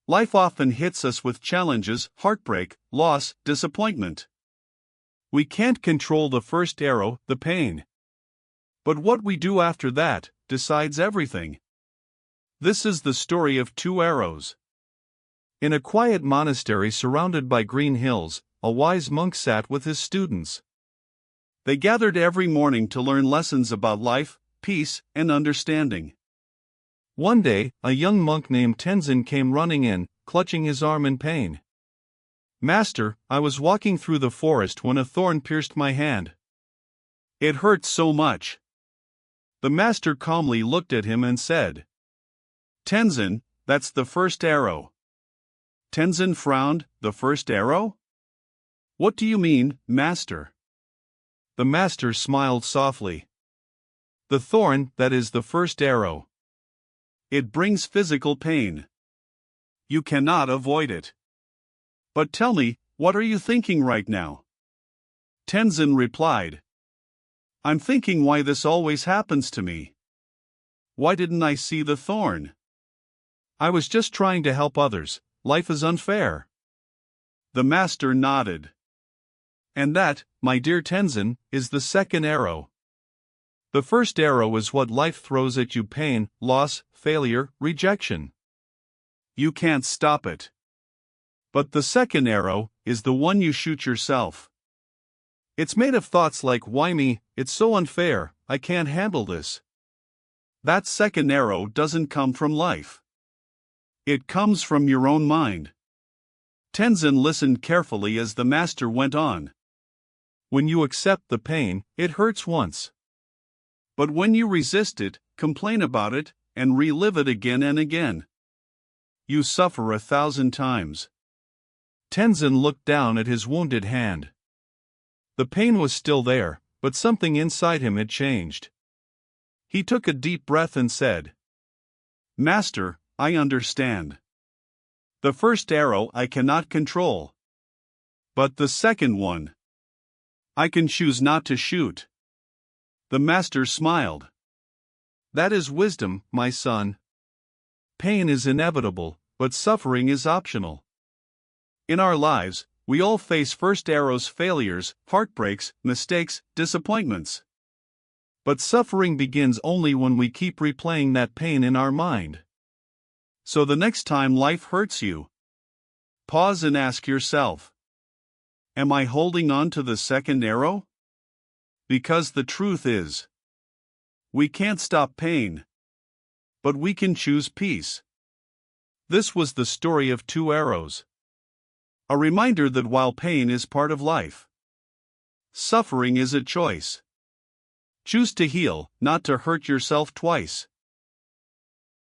Life often hits us with challenges, heartbreak, loss, disappointment. We can't control the first arrow, the pain. But what we do after that decides everything. This is the story of two arrows. In a quiet monastery surrounded by green hills, a wise monk sat with his students. They gathered every morning to learn lessons about life, peace, and understanding. One day, a young monk named Tenzin came running in, clutching his arm in pain. "Master, I was walking through the forest when a thorn pierced my hand. It hurt so much." The master calmly looked at him and said, "Tenzin, that's the first arrow." Tenzin frowned. "The first arrow? What do you mean, master?" The master smiled softly. "The thorn, that is the first arrow. It brings physical pain. You cannot avoid it. But tell me, what are you thinking right now?" Tenzin replied, "I'm thinking why this always happens to me. Why didn't I see the thorn? I was just trying to help others. Life is unfair." The master nodded. "And that, my dear Tenzin, is the second arrow. The first arrow is what life throws at you: pain, loss, failure, rejection. You can't stop it. But the second arrow is the one you shoot yourself. It's made of thoughts like, why me, it's so unfair, I can't handle this. That second arrow doesn't come from life. It comes from your own mind." Tenzin listened carefully as the master went on. "When you accept the pain, it hurts once. But when you resist it, complain about it, and relive it again and again, you suffer 1,000 times." Tenzin looked down at his wounded hand. The pain was still there, but something inside him had changed. He took a deep breath and said, "Master, I understand. The first arrow I cannot control. But the second one, I can choose not to shoot." The master smiled. "That is wisdom, my son. Pain is inevitable, but suffering is optional. In our lives, we all face first arrows: failures, heartbreaks, mistakes, disappointments. But suffering begins only when we keep replaying that pain in our mind. So the next time life hurts you, pause and ask yourself, am I holding on to the second arrow? Because the truth is, we can't stop pain, but we can choose peace." This was the story of two arrows. A reminder that while pain is part of life, suffering is a choice. Choose to heal, not to hurt yourself twice.